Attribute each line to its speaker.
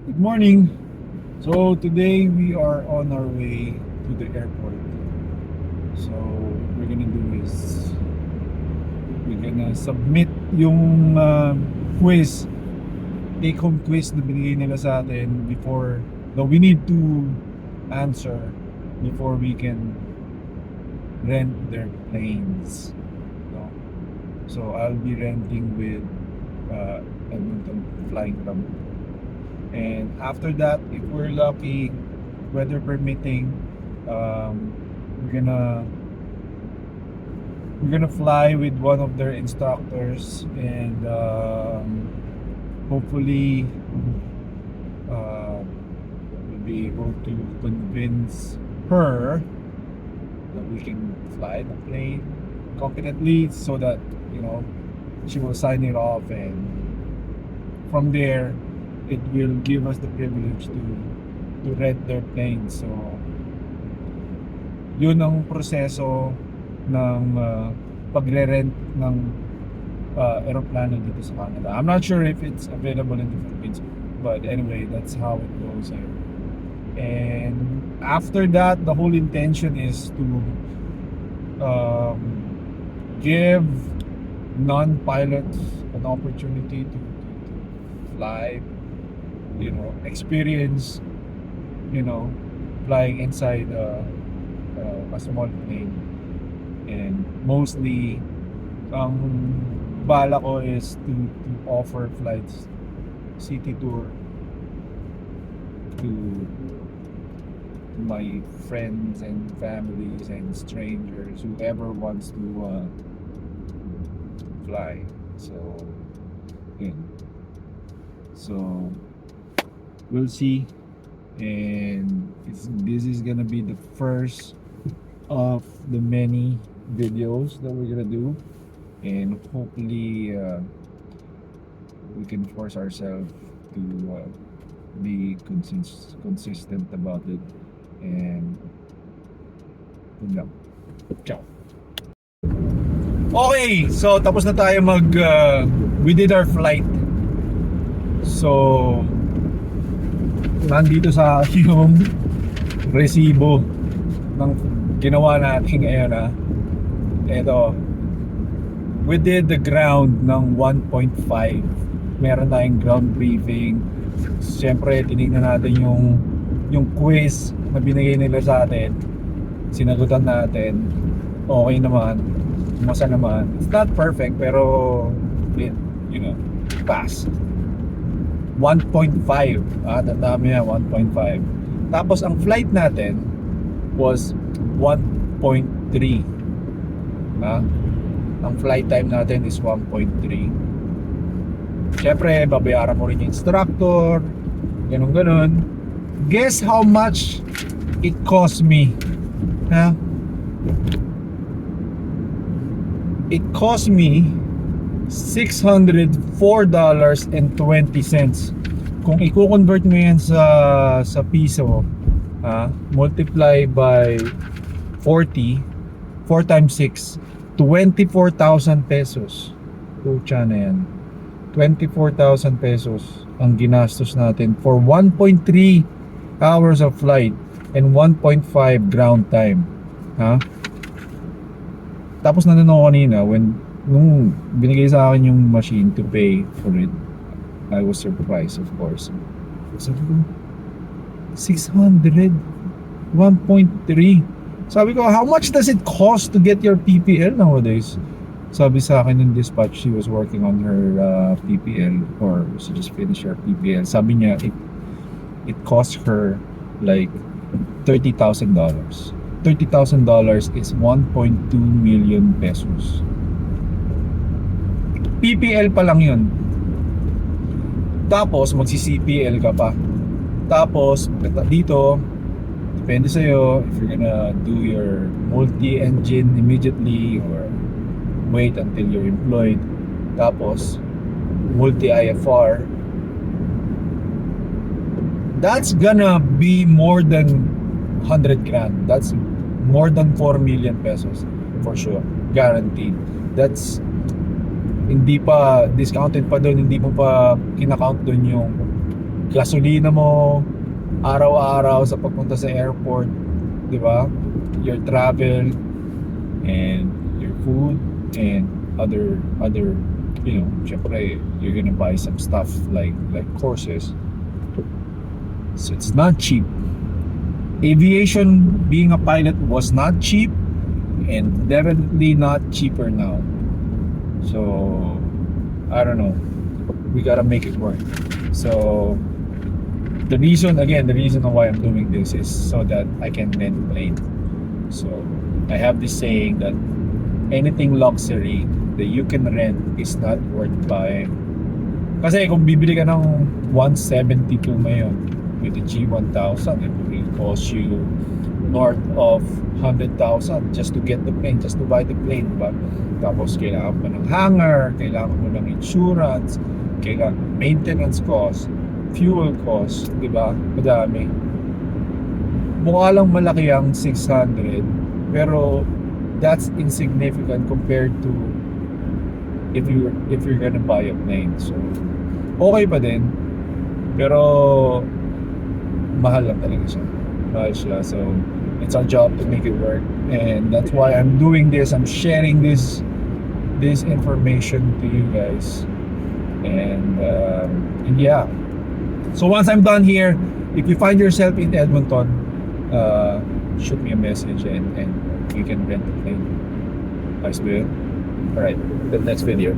Speaker 1: Good morning. So today we are on our way to the airport. So what we're gonna do is we're gonna submit yung quiz, take-home quiz na binigay nila sa atin before. No, we need to answer before we can rent their planes. No? So I'll be renting with Edmonton Flying Club. And after that, if we're lucky, weather permitting, um, we're gonna fly with one of their instructors, and hopefully we'll be able to convince her that we can fly the plane confidently, so that she will sign it off, and from there it will give us the privilege to rent their plane. So yun ang proseso ng pagre-rent ng aeroplano dito sa Canada. I'm not sure if it's available in the Philippines, but anyway, that's how it goes here. And after that, the whole intention is to give non-pilots an opportunity to fly, experience, flying inside a small plane. And mostly, ang bala ko is to offer flights, city tour to my friends and families and strangers, whoever wants to fly. So, yun. So we'll see, and this is gonna be the first of the many videos that we're gonna do, and hopefully we can force ourselves to be consistent about it. And yun lang. Ciao. Okay, so tapos na tayo we did our flight. So nandito sa yung resibo ng ginawa natin ngayon. Ito, we did the ground ng 1.5. Meron tayong ground briefing. Siyempre tinignan natin yung quiz na binigay nila sa atin, sinagutan natin, okay naman, masa naman. It's not perfect, pero pass. 1.5. Tatami na 1.5. Tapos ang flight natin was 1.3. Ang flight time natin is 1.3. Siyempre, babayaran mo rin yung instructor, ganun. Guess how much it cost me? It cost me $604.20. Kung i-convert mo yan sa piso, multiply by 40, 4 times 6, 24,000 pesos. Pucha na yan. 24,000 pesos ang ginastos natin for 1.3 hours of flight and 1.5 ground time. Tapos nandun ako kanina nung binigay sa akin yung machine to pay for it. I was surprised, of course. Sabi ko, 600, 1.3. Sabi ko, how much does it cost to get your PPL nowadays? Sabi sa akin ng dispatch, she was working on her PPL, or she just finished her PPL. Sabi niya, it cost her like $30,000. $30,000 is 1.2 million pesos. PPL pa lang yun. Tapos magsi-CPL ka pa. Tapos dito, depende sa'yo if you're gonna do your multi-engine immediately or wait until you're employed. Tapos multi-IFR. That's gonna be more than 100 grand. That's more than 4 million pesos for sure, guaranteed. That's hindi pa discounted pa doon, hindi mo pa kinakount doon gasolina mo araw-araw sa pagpunta sa airport, di ba? Your travel and your food and other syempre you're gonna buy some stuff like courses. So it's not cheap. Aviation, being a pilot, was not cheap and definitely not cheaper now. So I don't know. We gotta make it work. So the reason why I'm doing this is so that I can rent plane. So I have this saying that anything luxury that you can rent is not worth buying. Kasi kung bibili ka ng 172 ngayon with the G1000, it will cost you north of 100,000 just to get the plane, just to buy the plane, diba? Tapos kailangan mo ng hangar, kailangan mo ng insurance, kailangan maintenance cost, fuel cost, diba? Madami. Mukha lang malaki ang 600, pero that's insignificant compared to if you're gonna buy a plane. So okay pa din, pero mahal lang talaga siya. Mahal siya. So it's our job to make it work, and that's why I'm doing this. I'm sharing this information to you guys, and yeah. So once I'm done here, if you find yourself in Edmonton, shoot me a message and you can rent the plane. Nice, man. All right, the next video.